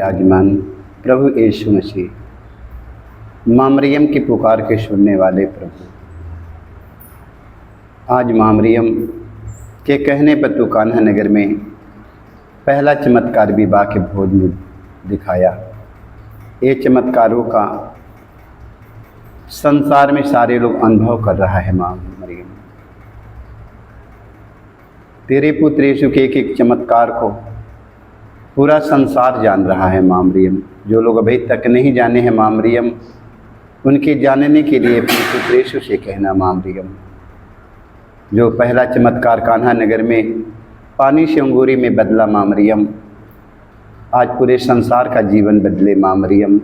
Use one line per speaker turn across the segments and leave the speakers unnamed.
विराजमान प्रभु यीशु मसीह, माँ मरियम की पुकार के सुनने वाले प्रभु, आज माँ मरियम के कहने पर तू कान्हा नगर में पहला चमत्कार विवाह के भोज में दिखाया। ये चमत्कारों का संसार में सारे लोग अनुभव कर रहा है। माँ मरियम, तेरे पुत्र यीशु के एक एक चमत्कार को पूरा संसार जान रहा है। माँ मरियम, जो लोग अभी तक नहीं जाने हैं माँ मरियम, उनके जानने के लिए अपने पुत्र यीशु से कहना। माँ मरियम, जो पहला चमत्कार कान्हा नगर में पानी से अंगूरी में बदला, माँ मरियम, आज पूरे संसार का जीवन बदले। माँ मरियम,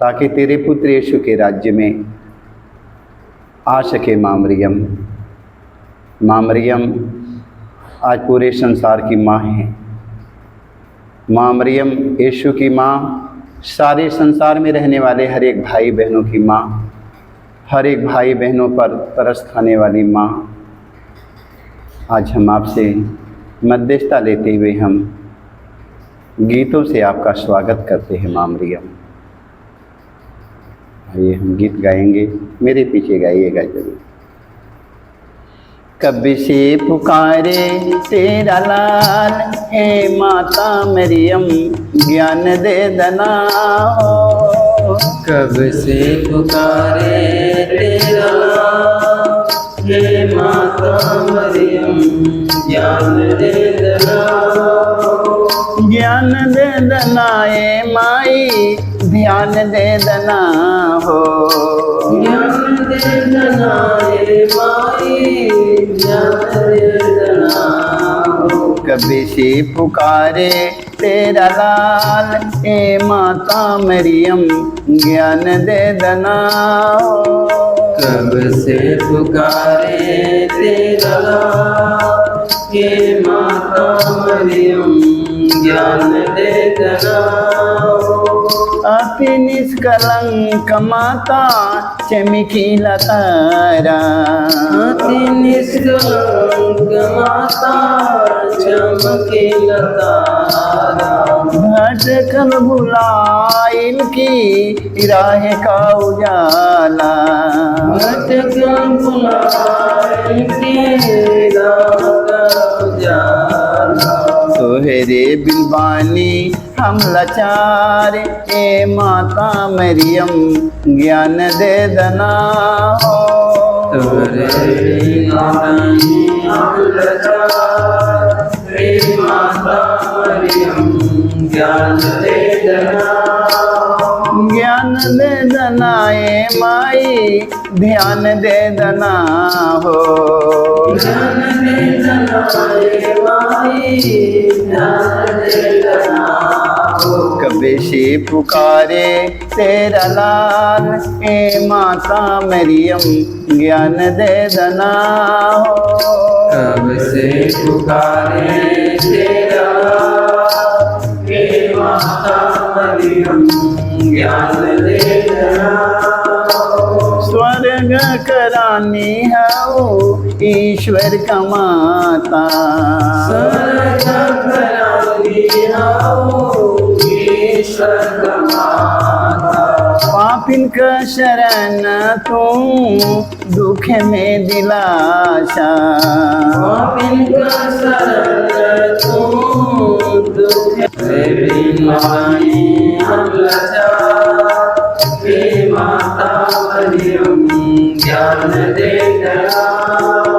ताकि तेरे पुत्र यीशु के राज्य में आ सके। माँ मरियम, माँ मरियम आज पूरे संसार की माँ है। माँ मरियम यीशु की माँ, सारे संसार में रहने वाले हर एक भाई बहनों की माँ, हर एक भाई बहनों पर तरस खाने वाली माँ। आज हम आपसे मध्यस्थता लेते हुए हम गीतों से आपका स्वागत करते हैं। माँ मरियम, आइए हम गीत गाएंगे, मेरे पीछे गाइएगा जरूर। कब से पुकारे तेरा लाल, हे माता मरियम ज्ञान दे दना हो।
कब से पुकारे तेरा लाल, हे माता मरियम ज्ञान दे दना हो।
ज्ञान दे दना ए माई, ध्यान दे दना हो।
ज्ञान दे दना ए माई, ज्ञान दे दना हो।
कभी से पुकारे तेरा लाल, ए माता मरियम ज्ञान दे दना हो।
कब से पुकारे तेरा लाल, हे माता मरियम ज्ञान दे दना हो।
अति निष्कलंक माता चमकीला तारा,
अति निष्कलंक माता चमकीला तारा।
भटकल भुलाइल की राह का उजाला,
भटकल भुलाइल की राह का उजाला।
तोहरे बिलबानी हम लाचार, ए माता मरियम ज्ञान दे दना हो।
तोहरे बिलबानी हम लाचार, ए माता मरियम ज्ञान दे दना हो।
ज्ञान दे दना ए माई, ध्यान दे दना हो।
ज्ञान दे दना ए माई, ध्यान दे दना हो।
कभी से पुकारे तेरा लाल, ए माता मरियम ज्ञान दे दना हो।
कब से पुकारे तेरा लाल, हे माता मरियम ज्ञान दे दना हो।
स्वर्ग करानी हो ईश्वर का माता,
स्वर्ग करानी हो ईश्वर का माता।
पापिन का शरण तुम दुख में दिलासा,
पापिन का शरण तुम दुख में बिलबानी हम लाचार, हे माता मरियम ज्ञान दे दना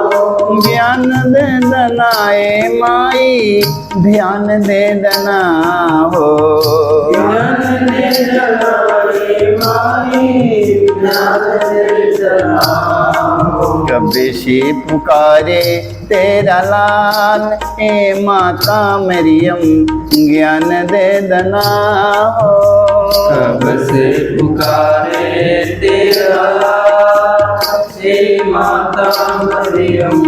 हो।
ज्ञान दे दना ए माई, ध्यान दे दना हो।
ज्ञान दे दना ए माई, ध्यान दे दना हो।
कभी से पुकारे तेरा लाल, ए माता मरियम ज्ञान दे दना हो।
कब से पुकारे तेरा लाल, हे माता मरियम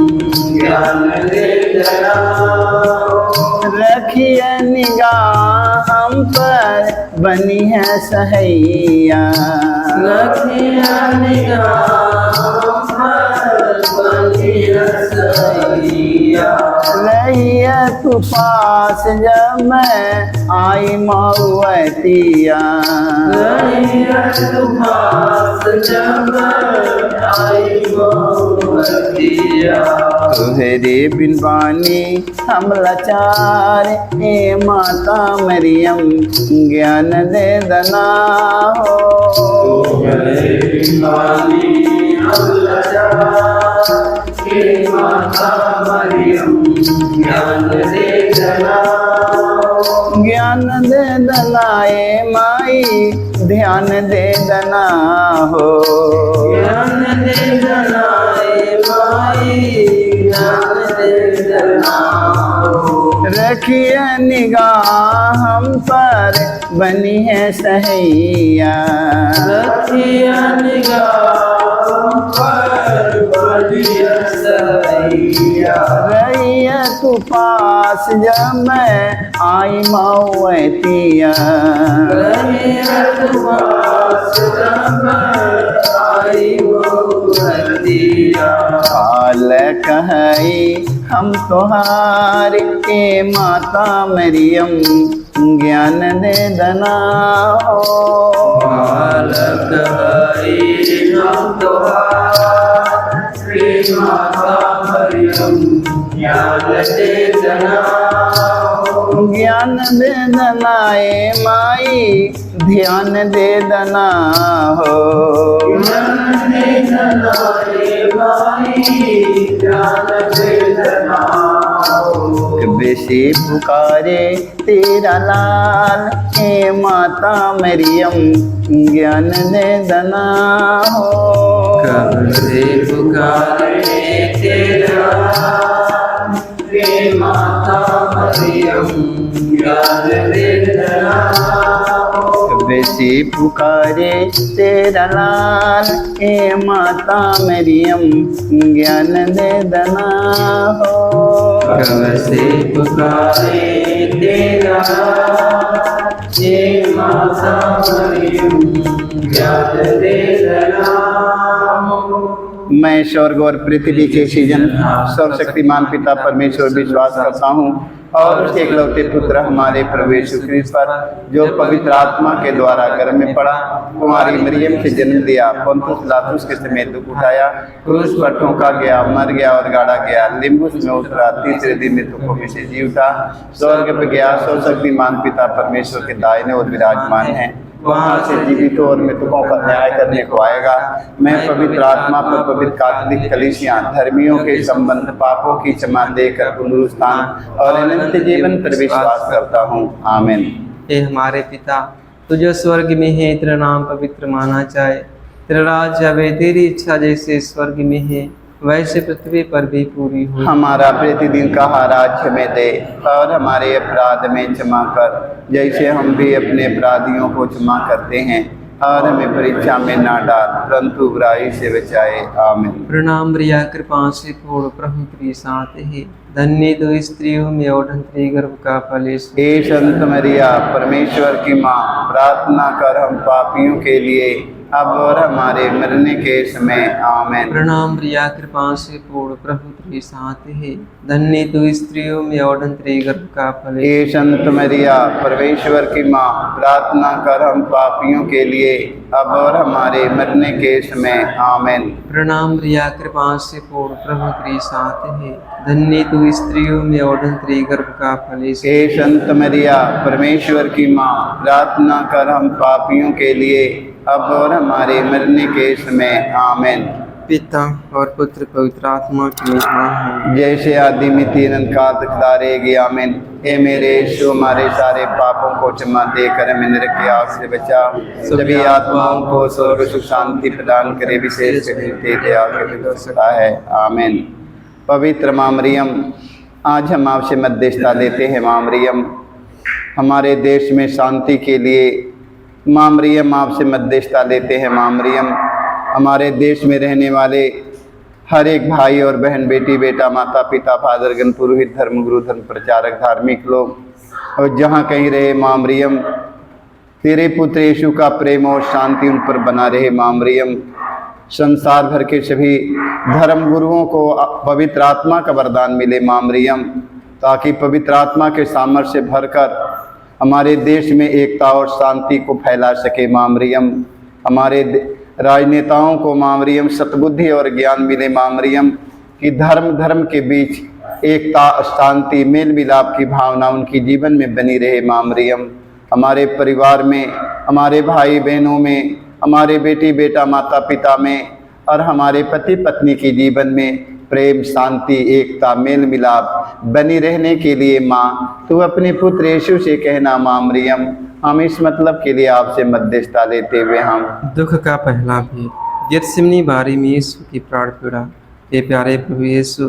ज्ञान दे दना हो।
रखिए निगाह हम पर, बनी है सहैया,
रखिए निगाह हम बनी रसैया।
रहिया तू पास जब मैं आई मऊतिया।
रहिया तू पास जब आई मऊतिया।
तुहरे बिन बानी हम लाचार, हे माता मरियम ज्ञान दे दना हो।
तुहरे बिन बानी हम लाचार, हे माता मरियम ज्ञान दे दना।
ज्ञान दे दना ए माई ध्यान दे दना हो।
ज्ञान दे दना ए माई ज्ञान दे दना हो।
रखिए निगाह हम पर बनी है सहैया।
रखिए निगाह पर बनी रसैया।
रहिया तू पास जब मैं आई मऊतिया।
रहिया तू पास जब आई मऊतिया।
हाल कहई हम तोहार, के माता मरियम ज्ञान दे दना हो।
बालक हरि हम तोहार, श्री माता मरियम ज्ञान दे दना हो।
ज्ञान दे दना ए माई ध्यान दे दना हो।
ज्ञान दे दना ए माई ज्ञान दे दना हो।
बेसी पुकारे तेरा लाल, हे माता मरियम ज्ञान दे दना हो।
कब से पुकारे तेरा, हे माता मरियम ज्ञान दे दना हो।
बेसी पुकारे तेरा लाल, हे माता मरियम ज्ञान दे दना हो।
कब से पुकारे तेरा, हे माता मरियम ज्ञान दे दना हो।
मैं स्वर्ग और पृथ्वी के सृजन सर्वशक्तिमान पिता परमेश्वर विश्वास करता हूँ और उसके इकलौते पुत्र हमारे प्रभु यीशु ख्रीस्त पर, जो पवित्र आत्मा के द्वारा गर्भ में पड़ा, कुमारी मरियम से जन्म लिया, पोंतुस पिलातुस के समय दुख उठाया, क्रूस पर ठोका गया, मर गया और गाड़ा गया, लिम्बुस में उतरा, तीसरे दिन मृतकों में से जी उठा, स्वर्ग पर गया, सर्वशक्तिमान पिता परमेश्वर के दाहिने ओर विराजमान है, वहाँ से जीवितों और मृतकों का न्याय करने को आएगा। मैं पवित्र आत्मा पर, पवित्र कैथोलिक कलीसिया, धर्मियों के संबंध, पापों की क्षमा देकर पुनरुत्थान और अनंत जीवन पर विश्वास करता हूँ। आमीन।
हे हमारे पिता, तू जो स्वर्ग में है, तेरा नाम पवित्र माना जाए, तेरा राज्य आवे, तेरी इच्छा जैसे स्वर्ग में है वैसे पृथ्वी पर भी पूरी हो।
हमारा प्रतिदिन का आहार आज हमें दे, और हमारे अपराध में क्षमा कर, जैसे हम भी अपने अपराधियों को क्षमा करते हैं, और हमें परीक्षा में ना डाल, परंतु बुराई से बचाए। आमीन।
प्रणाम मरिया, कृपा से पूर्ण, प्रभु तेरे साथ है, धन्य तो स्त्रियों में और धन्य गर्भ का फल यीशु।
हे संत मरिया, परमेश्वर की माँ, प्रार्थना कर हम पापियों के लिए, अब और हमारे मरने के समय। आमीन।
प्रणाम मरिया, कृपा से पूर्ण, प्रभु तेरे साथ है, धन्य तो स्त्रियों में और धन्य गर्भ का फल यीशु।
हे संत मरिया, परमेश्वर की माँ, प्रार्थना कर हम पापियों के लिए, अब और हमारे मरने के समय। आमीन।
प्रणाम मरिया, कृपा से पूर्ण, प्रभु तेरे साथ है, धन्य तू स्त्रियों में और धन्य गर्भ का फल यीशु।
हे संत मरिया, परमेश्वर की माँ, प्रार्थना कर हम पापियों के लिए, अब और हमारे मरने के समय। आमीन।
पिता और पुत्र पवित्र आत्मा की महिमा हो,
जैसे आदि में तीन काल तक रहेगी। आमीन। हे मेरे यीशु, हमारे सारे पापों को क्षमा देकर हमें नरक की आग से बचा, सभी आत्माओं को स्वर्ग सुख शांति प्रदान करे, विशेष कर सकता है। आमीन। पवित्र माँ मरियम, आज हम आपसे मध्यस्थता लेते हैं। माँ मरियम, हमारे देश में शांति के लिए माँ मरियम आपसे मध्यस्थता लेते हैं। माँ मरियम, हमारे देश में रहने वाले हर एक भाई और बहन, बेटी बेटा, माता पिता, फादरगण, पुरोहित, धर्मगुरु, धर्म प्रचारक, धार्मिक लोग, और जहाँ कहीं रहे, माँ मरियम तेरे पुत्र यीशु का प्रेम और शांति उन पर बना रहे। माँ मरियम, संसार भर के सभी धर्म गुरुओं को पवित्र आत्मा का वरदान मिले माँ मरियम, ताकि पवित्र आत्मा के सामर्थ्य से भरकर हमारे देश में एकता और शांति को फैला सके माँ मरियम। हमारे राजनेताओं को माँ मरियम सद्बुद्धि और ज्ञान मिले माँ मरियम, कि धर्म के बीच एकता, शांति, मेल मिलाप की भावना उनकी जीवन में बनी रहे माँ मरियम। हमारे परिवार में, हमारे भाई बहनों में, हमारे बेटी बेटा, माता पिता में और हमारे पति पत्नी के जीवन में प्रेम, शांति, एकता, मेल मिलाप बनी रहने के लिए माँ तू अपने पुत्र यीशु से कहना माँ मरियम। हम इस मतलब के लिए आपसे मध्यस्थता लेते हुए हम
दुख का पहला भेद। गेत्सेमनी बारी में यीशु की प्राण पीड़ा। हे प्यारे प्रभु यीशु,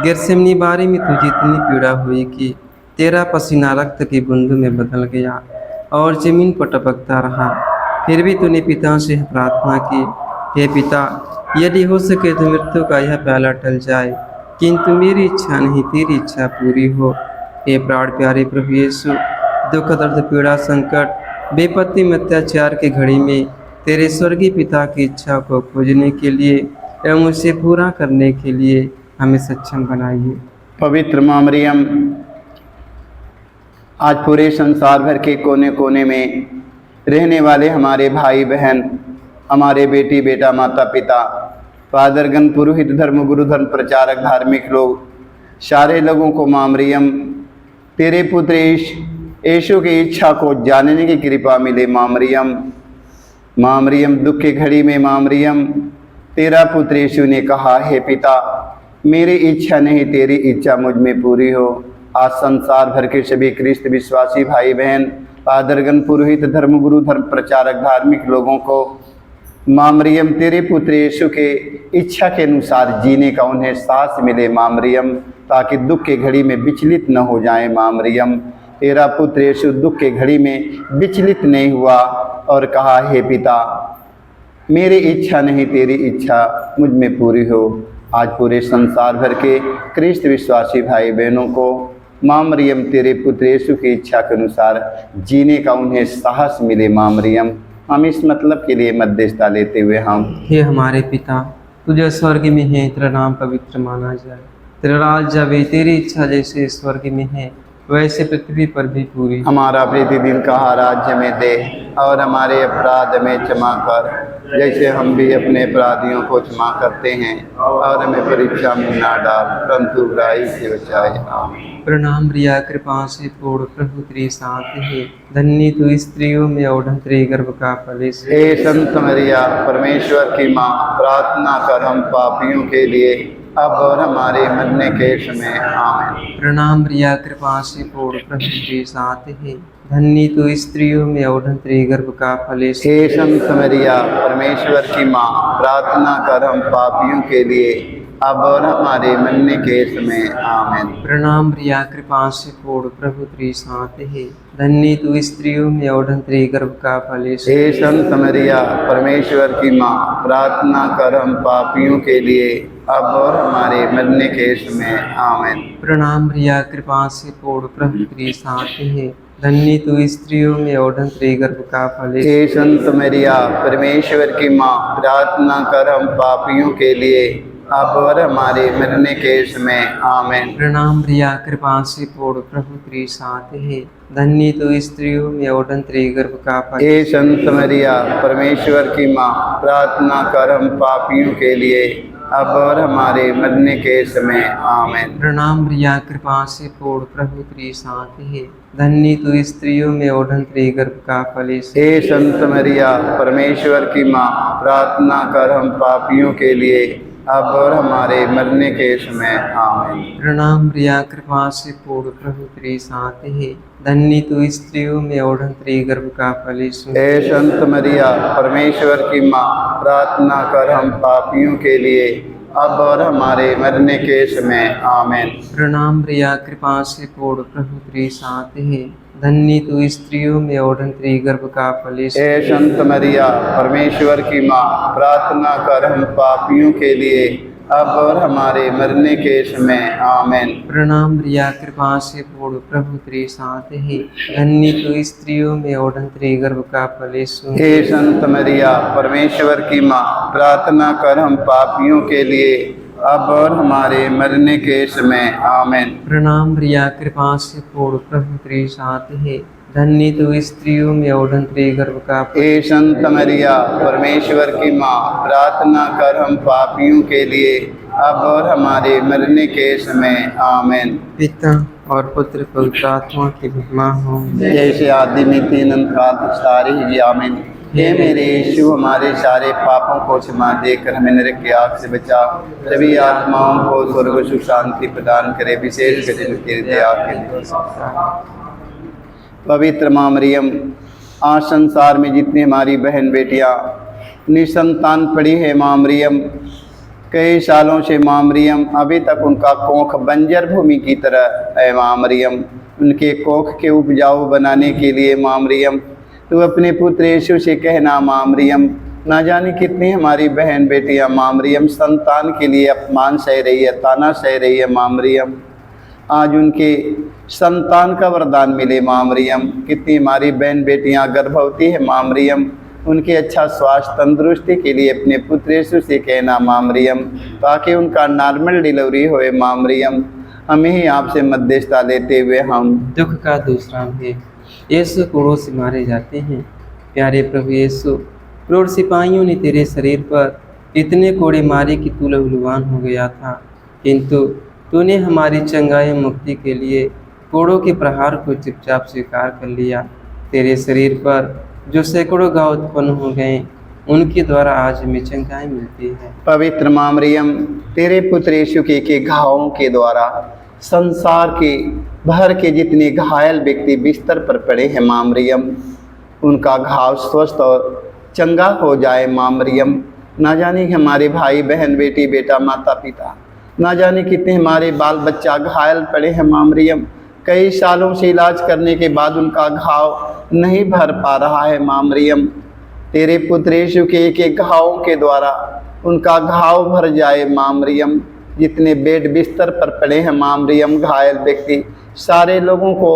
गेत्सेमनी बारी में तुझे इतनी पीड़ा हुई कि तेरा पसीना रक्त की बूंदों में बदल गया और जमीन पर टपकता रहा। फिर भी तूने पिता से प्रार्थना की, हे पिता, यदि हो सके तो मृत्यु का यह प्याला टल जाए, किंतु मेरी इच्छा नहीं तेरी इच्छा पूरी हो। हे प्राण प्यारे प्रभु यीशु, दुख, दर्द, पीड़ा, संकट, बेपत्ती में अत्याचार की घड़ी में तेरे स्वर्गीय पिता की इच्छा को खोजने के लिए एवं उसे पूरा करने के लिए हमें सक्षम बनाइए।
पवित्र माँ मरियम, आज पूरे संसार भर के कोने कोने में रहने वाले हमारे भाई बहन, हमारे बेटी बेटा, माता पिता, फादरगण, पुरोहित, धर्म गुरु, धर्म प्रचारक, धार्मिक लोग, सारे लोगों को माँ मरियम तेरे पुत्र यीशु की इच्छा को जानने की कृपा मिले माँ मरियम। माँ मरियम, दुख की घड़ी में माँ मरियम तेरा पुत्र यीशु ने कहा, हे पिता, मेरी इच्छा नहीं तेरी इच्छा मुझ में पूरी हो। आज संसार भर के सभी ख्रिस्त विश्वासी भाई बहन, फादरगण, पुरोहित, धर्म गुरु, धर्म प्रचारक, धार्मिक लोगों को माँ मरियम तेरे पुत्र यीशु के इच्छा के अनुसार जीने का उन्हें साहस मिले माँ मरियम, ताकि दुख के घड़ी में विचलित न हो जाए माँ मरियम। तेरा पुत्र यीशु दुख के घड़ी में विचलित नहीं हुआ और कहा, हे पिता, मेरी इच्छा नहीं तेरी इच्छा मुझ में पूरी हो। आज पूरे संसार भर के ख्रिस्त विश्वासी भाई बहनों को माँ मरियम तेरे पुत्र यीशु की इच्छा के अनुसार जीने का उन्हें साहस मिले माँ मरियम। हम इस मतलब के लिए मध्यस्थता लेते हुए हम
हे हमारे पिता, तुझे स्वर्ग में है, तेरा नाम पवित्र माना जाए, तेरा राज आवे, तेरी इच्छा जैसे स्वर्ग में है वैसे पृथ्वी पर भी पूरी।
हमारा प्रतिदिन का आहार में दे और हमारे अपराध में क्षमा कर, जैसे हम भी अपने अपराधियों को क्षमा करते हैं, और हमें परीक्षा में ना डाल परंतु बुराई से बचाए। आमीन।
प्रणाम रिया, कृपा से पूर्ण, प्रभु तेरे साथ है, धन्य तू स्त्रियों में और धन्य तेरे गर्भ का फल।
हे संत मरिया, परमेश्वर की माँ, प्रार्थना कर हम पापियों के लिए अब और हमारे मरने के समय। आमीन।
प्रणाम रिया, कृपा से पूर्ण, प्रभु तेरे साथ है, धन्य तू स्त्रियों में और धन्य तेरे गर्भ का फल।
हे संत मरिया, परमेश्वर की माँ, प्रार्थना कर हम पापियों के लिए अब और हमारे मरने के समय। आमीन।
प्रणाम रिया, कृपा से पूर्ण, प्रभु तेरे साथ है, धन्य तू स्त्रियों में और धन्य तेरे गर्भ का फल।
हे संत मरिया, परमेश्वर की माँ, प्रार्थना कर हम पापियों के लिए अब और हमारे मरने के समय। आमीन।
प्रणाम रिया, कृपा से पूर्ण, प्रभु तेरे साथ है, धन्य तू स्त्रियों में और धन्य तेरे गर्भ का फल।
हे संत मरिया, परमेश्वर की माँ, प्रार्थना कर हम पापियों के लिए अब और हमारे मरने के समय। आमीन।
प्रणाम रिया, कृपा से पूर्ण, प्रभु तेरे साथ है, धन्य तू स्त्रियों में और धन्य तेरे गर्भ का फल।
हे संत मरिया, परमेश्वर की माँ, प्रार्थना कर हम पापियों के लिए अब और हमारे मरने के समय। आमीन।
प्रणाम रिया, कृपा से पूर्ण, प्रभु तेरे साथ है, धन्य तू स्त्रियों में और धन्य तेरे गर्भ का फल।
हे संत मरिया, परमेश्वर की माँ, प्रार्थना कर हम पापियों के लिए अब और हमारे मरने के समय। आमीन।
प्रणाम रिया, कृपा से पूर्ण, प्रभु तेरे साथ है, धन्य तू स्त्रियों में और धन्य तेरे गर्भ का फल।
हे संत मरिया, परमेश्वर की माँ, प्रार्थना कर हम पापियों के लिए अब और हमारे मरने के समय। आमीन।
प्रणाम रिया, कृपा से पूर्ण, प्रभु तेरे साथ है, धन्य तू स्त्रियों में और धन्य तेरे गर्भ का फल।
हे संत मरिया, परमेश्वर की माँ, प्रार्थना कर हम पापियों के लिए अब और हमारे मरने के समय आमीन।
प्रणाम प्रिया कृपा से पूर्ण प्रभु तेरे साथ है, धन्य तू स्त्रियों में और धन्य तेरे गर्भ का फल यीशु।
हे संत मरिया परमेश्वर की माँ, प्रार्थना कर हम पापियों के लिए अब और हमारे मरने के समय आमीन।
प्रणाम प्रिया कृपा से पूर्ण प्रभु तेरे साथ है, धन्य तू स्त्रियों में और धन्य तेरे गर्भ का फल।
हे संत मरिया परमेश्वर की माँ, प्रार्थना कर हम पापियों के लिए अब और हमारे मरने के समय आमीन।
पिता और पुत्र पवित्र आत्मा की महिमा हो।
जैसे आदि में तीन अंतकाल सारे ही आमीन। हे मेरे यीशु, हमारे सारे पापों को क्षमा देकर हमें नरक की आग से बचा, सभी आत्माओं को स्वर्ग सुख शांति प्रदान करे, विशेष कर तेरी दया के लिए। पवित्र माँ मरियम, आज संसार में जितनी हमारी बहन बेटियाँ निसंतान पड़ी है माँ मरियम, कई सालों से माँ मरियम अभी तक उनका कोख बंजर भूमि की तरह है माँ मरियम, उनके कोख के उपजाऊ बनाने के लिए माँ मरियम तू अपने पुत्र यीशु से कहना माँ मरियम, ना जाने कितनी हमारी बहन बेटियाँ माँ मरियम संतान के लिए अपमान सह रही है, ताना सह रही है माँ मरियम, आज उनके संतान का वरदान मिले माँ मरियम। कितनी हमारी बहन बेटियाँ गर्भवती है माँ मरियम, उनके अच्छा स्वास्थ्य तंदुरुस्ती के लिए अपने पुत्र यीशु से कहना माँ मरियम, ताकि उनका नॉर्मल डिलीवरी होए माँ मरियम। हमें ही आपसे मध्यस्थता लेते हुए हम
दुख का दूसरा है, यीशु क्रूर से मारे जाते हैं। प्यारे प्रभु यीशु, क्रूर सिपाहियों ने तेरे शरीर पर इतने कोड़े मारे कि तू लहूलुहान हो गया था, किंतु तूने हमारी चंगाई मुक्ति के लिए कोड़ों के प्रहार को चुपचाप स्वीकार कर लिया। तेरे शरीर पर जो सैकड़ों घाव उत्पन्न हो गए, उनके द्वारा आज हमें चंगाई मिलती है।
पवित्र माँ मरियम, तेरे पुत्र यीशु के घावों के द्वारा संसार के भर के जितने घायल व्यक्ति बिस्तर पर पड़े हैं माँ मरियम, उनका घाव स्वस्थ और चंगा हो जाए माँ मरियम। ना जाने कि हमारे भाई बहन बेटी बेटा माता पिता, ना जाने कितने हमारे बाल बच्चा घायल पड़े हैं माँ मरियम, कई सालों से इलाज करने के बाद उनका घाव नहीं भर पा रहा है माँ मरियम। तेरे पुत्र यीशु के एक घावों के द्वारा उनका घाव भर जाए माँ मरियम। जितने बेड बिस्तर पर पड़े हैं माँ मरियम घायल व्यक्ति, सारे लोगों को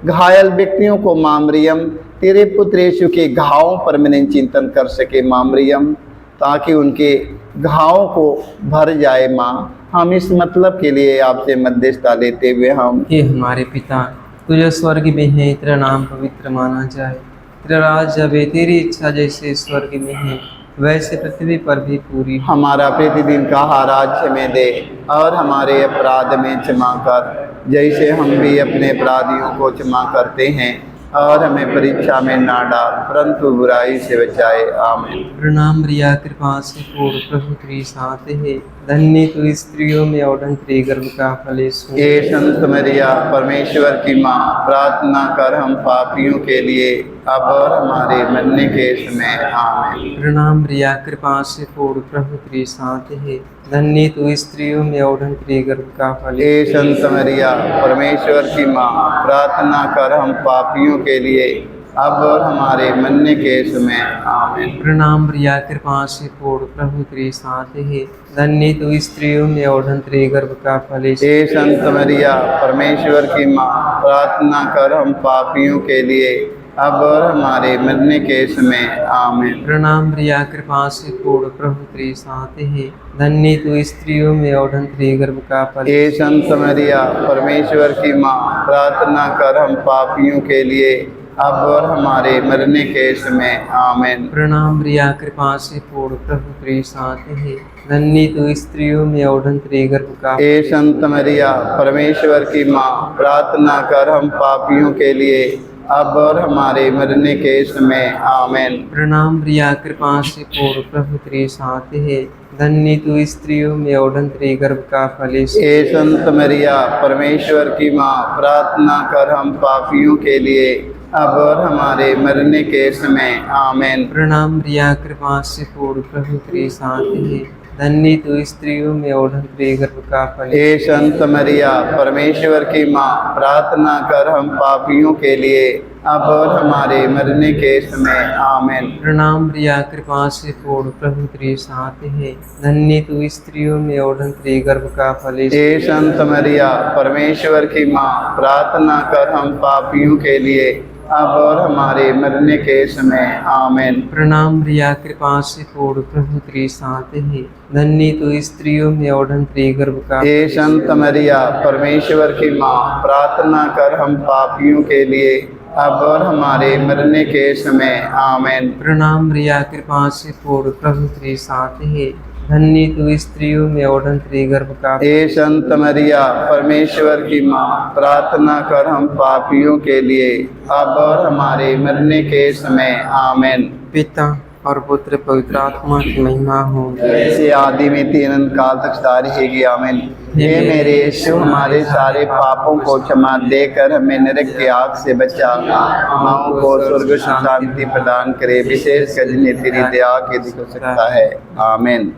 घायल व्यक्तियों को माँ मरियम तेरे पुत्र यीशु के घावों पर मैंने चिंतन कर सके माँ मरियम, ताकि उनके घावों को भर जाए माँ। हम इस मतलब के लिए आपसे मध्यस्थता लेते हुए हम
हे हमारे पिता, तुझे स्वर्ग में है, तेरा नाम पवित्र माना जाए, तेरा राज आवे, तेरी इच्छा जैसे स्वर्ग में है वैसे पृथ्वी पर भी पूरी हो।
हमारा प्रतिदिन का आहार आज हमें दे, और हमारे अपराध में क्षमा कर, जैसे हम भी अपने अपराधियों को क्षमा करते हैं, और हमें परीक्षा में ना डाल परंतु बुराई से बचाए आमीन।
प्रणाम प्रिया कृपा से पूर्ण प्रभु तेरे साथ है, धन्य तू स्त्रियों में और धन्य तेरे गर्भ का फल यीशु।
हे संत मरिया परमेश्वर की माँ, प्रार्थना कर हम पापियों के लिए अब और हमारे मरने के समय आमीन।
प्रणाम प्रिया कृपा से पूर्ण प्रभु तेरे साथ है, धन्य तू स्त्रियों में और धन्य तेरे गर्भ का फल।
हे संत मरिया परमेश्वर की माँ, प्रार्थना कर हम पापियों के लिए अब और हमारे मरने के समय आमीन।
प्रणाम प्रिया कृपा से पूर्ण प्रभु तेरे साथ है, धन्य तू स्त्रियों में और धन्य तेरे गर्भ का फल।
हे संत मरिया परमेश्वर की माँ, प्रार्थना कर हम पापियों के लिए अब और हमारे मरने के समय आमीन।
प्रणाम प्रिया कृपा से पूर्ण प्रभु तेरे साथ है, धन्य तू स्त्रियों में और धन्य तेरे गर्भ का फल।
हे संत मरिया परमेश्वर की माँ, प्रार्थना कर हम पापियों के लिए अब और हमारे मरने के समय आमीन।
प्रणाम प्रिया कृपा से पूर्ण प्रभु तेरे साथ है, धन्य तू स्त्रियों में और धन्य तेरे गर्भ का।
हे संत मरिया परमेश्वर की माँ, प्रार्थना कर हम पापियों के लिए अब और हमारे मरने के समय आमीन।
प्रणाम प्रिया कृपा से पूर्ण प्रभु तेरे साथ है, धन्य तू स्त्रियों में और धन्य तेरे गर्भ का फल।
हे संत मरिया परमेश्वर की माँ, प्रार्थना कर हम पापियों के लिए अब और हमारे मरने के समय आमीन।
प्रणाम प्रिया कृपा से पूर्ण प्रभु तेरे साथ है, धन्य तू स्त्रियों में और तेरे गर्भ का फल।
हे संत मरिया परमेश्वर की माँ, प्रार्थना कर हम पापियों के लिए अब और हमारे मरने के समय आमीन।
प्रणाम मरिया, कृपा से पूर्ण, प्रभु तेरे साथ है। धन्य तू स्त्रियों में और तेरे गर्भ का फल।
हे संत मरिया परमेश्वर की माँ, प्रार्थना कर हम पापियों के लिए अब और हमारे मरने के समय आमीन।
प्रणाम मरिया, कृपा से पूर्ण, प्रभु तेरे साथ है। धन्य तू स्त्रियों में और तेरे गर्भ का।
हे संत मरिया परमेश्वर की माँ, प्रार्थना कर हम पापियों के लिए अब और हमारे मरने के समय आमीन।
प्रणाम मरिया, कृपा से पूर्ण, प्रभु तेरे साथ है। धन्य तू स्त्रियों में और तेरे गर्भ का।
हे संत मरिया परमेश्वर की माँ, प्रार्थना कर हम पापियों के लिए अब और हमारे मरने के समय आमीन।
पिता और पुत्र पवित्र आत्मा की महिमा हो।
जैसे आदि में थी अनंत काल तक सदा रहेगी आमीन। हे मेरे यीशु, हमारे सारे पापों को क्षमा देकर हमें नरक की आग से बचा, माओ को स्वर्ग सुख शांति प्रदान करे, विशेष कर जिन्हें तेरी दया की अधिक आवश्यकता है आमीन।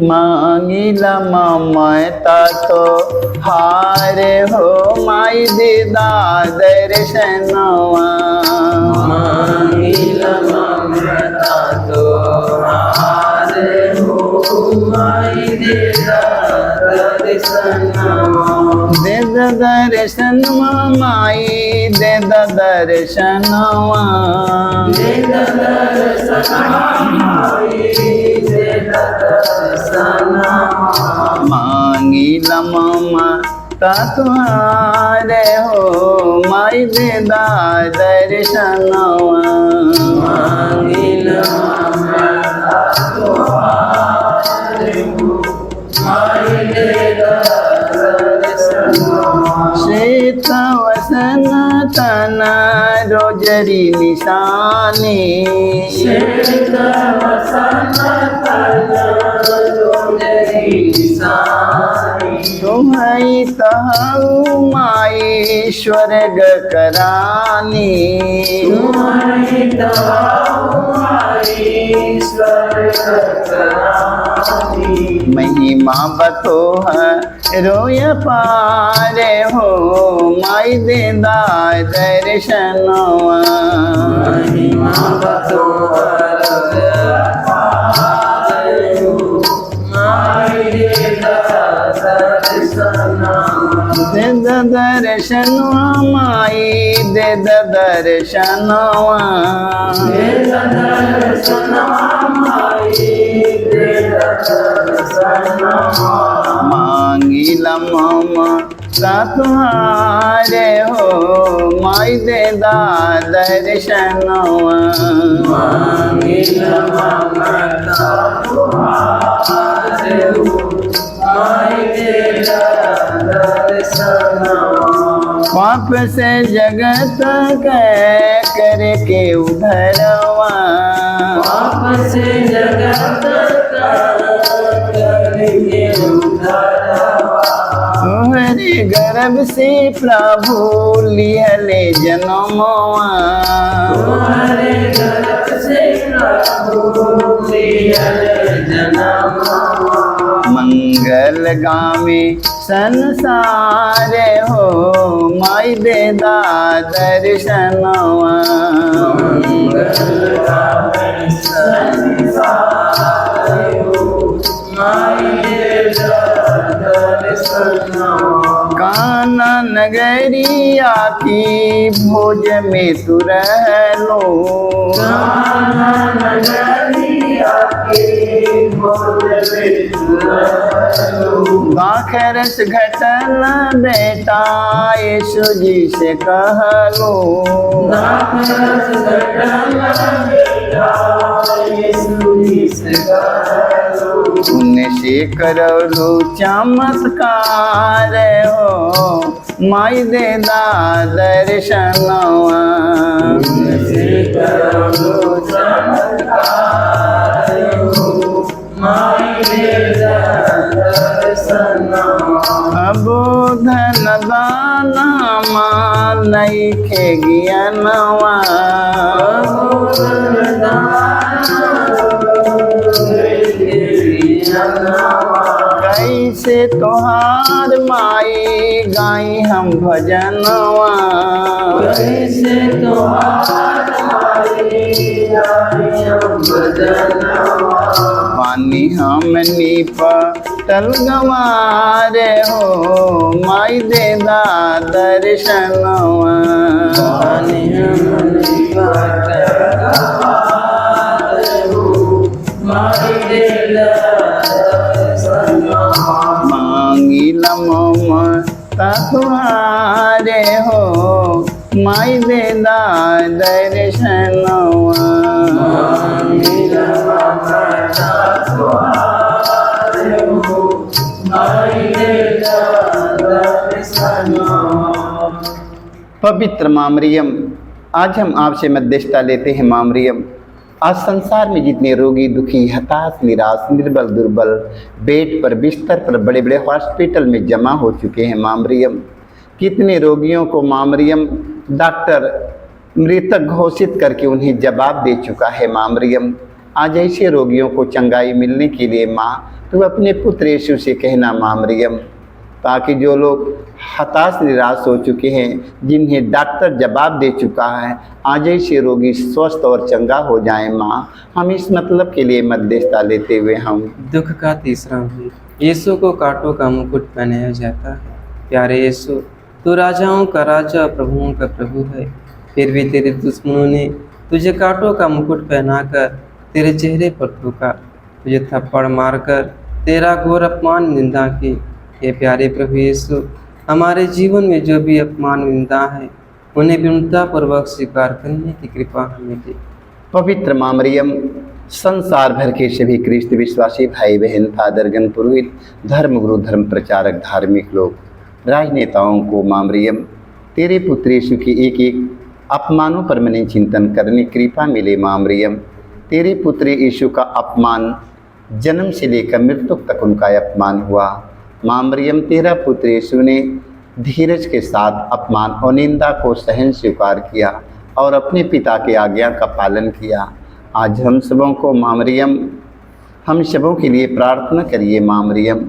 मांगिला ममता तो हार हो माई दीदा दर्शनवा।
मांगिला ममता तो हार हो माई दीदा दर्शनवा।
दे दर्शनवा माई, दे दर्शनवा। मांगिला ममता तुम्हारे हो माई देदा दर्शनवा।
मांगिला ममता तुम्हारे हो माई दीदा दर्शनवा।
श्वेत वसन तन रोजरी निशानी,
श्वेत वसन तन रोजरी निशानी।
तुम्हारी तहु माई स्वर्ग करानी,
तुम्हारी तहु माई स्वर्ग करानी।
महिमा बतो है रोय पारे हो माई देदा दर्शनवा।
महिमा बतो रोय पारे हो माई देदा दर्शनवा।
दे दर्शनवा माई, दे दर्शनवा। मांगिला ममता तुम्हारे हो माई देदा दर्शनवा।
मांगिला ममता तुम्हारे हो माई देदा दर्शनवा।
पाप से जगत के करके उधरवा,
पाप से जगत का करके उद्धारवा।
तुम्हारे गर्भ से प्रभु लिहले जन्मवा।
तुम्हारे गर्भ से प्रभु लिहले जन्मवा।
मंगल गामी संसार हो माई देदा दर्शनवा।
मंगल गामी संसार हो माई देदा दर्शनवा।
काना नगरिया की भोज में तू रहलो,
कान्हा नगरिया के भोज में तू रहलो।
दाखरस घटल बेटा यीशु जी से कहलो,
दाखरस घटल बेटा यीशु जी से कहलो।
उनसे करलू चमत्कार हो माई देदा दर्शनवा।
उनसे करलो चमत्कार हो माई देदा दर्शनवा।
अबोधन दाना माल नइखे ज्ञानवा,
अबोधन दाना
कैसे तोहार माई गाई हम भजनवा,
कैसे तोहार माई गाई हम भजनवा।
पानी हमनी पटल गवारे हो माई देदा दर्शनवा,
पानी हमनी पटल गवारे हो माई देदा दर्शनवा।
मांगिला ममता तुम्हारे हो माई देदा दर्शनवा,
मांगिला ममता तुम्हारे हो माई देदा दर्शनवा।
पवित्र माँ मरियम, आज हम आपसे मध्यस्थता लेते हैं माँ मरियम। आज संसार में जितने रोगी, दुखी, हताश, निराश, निर्बल, दुर्बल बेड पर, बिस्तर पर, बड़े बड़े हॉस्पिटल में जमा हो चुके हैं माँ मरियम, कितने रोगियों को माँ मरियम डॉक्टर मृतक घोषित करके उन्हें जवाब दे चुका है माँ मरियम। आज ऐसे रोगियों को चंगाई मिलने के लिए माँ तू अपने पुत्र यीशु से कहना माँ मरियम, ताकि जो लोग हताश निराश हो चुके हैं, जिन्हें डॉक्टर जवाब दे चुका है, आज ऐसे रोगी स्वस्थ और चंगा हो जाएं माँ। हम इस मतलब के लिए मध्यस्थता लेते हुए हम
दुख का तीसरा भेद, यीशु को कांटों का मुकुट पहनाया जाता है। प्यारे यीशु, तू राजाओं का राजा, प्रभुओं का प्रभु है, फिर भी तेरे दुश्मनों ने तुझे कांटों का मुकुट पहनाकर तेरे चेहरे पर थूका, तुझे थप्पड़ मारकर तेरा घोर अपमान निंदा की। ये प्यारे प्रभु यीशु, हमारे जीवन में जो भी अपमान निंदा है उन्हें विनम्रतापूर्वक स्वीकार करने की कृपा हमें दे।
पवित्र माँ मरियम, संसार भर के सभी ख्रिस्त विश्वासी भाई बहन, फादरगण, पुरोहित, धर्मगुरु, धर्म प्रचारक, धार्मिक लोग, राजनेताओं को माँ मरियम तेरे पुत्र यीशु के एक एक अपमानों पर मैंने चिंतन करने की कृपा मिले माँ मरियम। तेरे पुत्र यीशु का अपमान जन्म से लेकर मृत्यु तक उनका अपमान हुआ। माँ मरियम, तेरा पुत्र यीशु ने धीरज के साथ अपमान और निंदा को सहन स्वीकार किया और अपने पिता के आज्ञा का पालन किया। आज हम सबों को माँ मरियम, हम सबों के लिए प्रार्थना करिए माँ मरियम।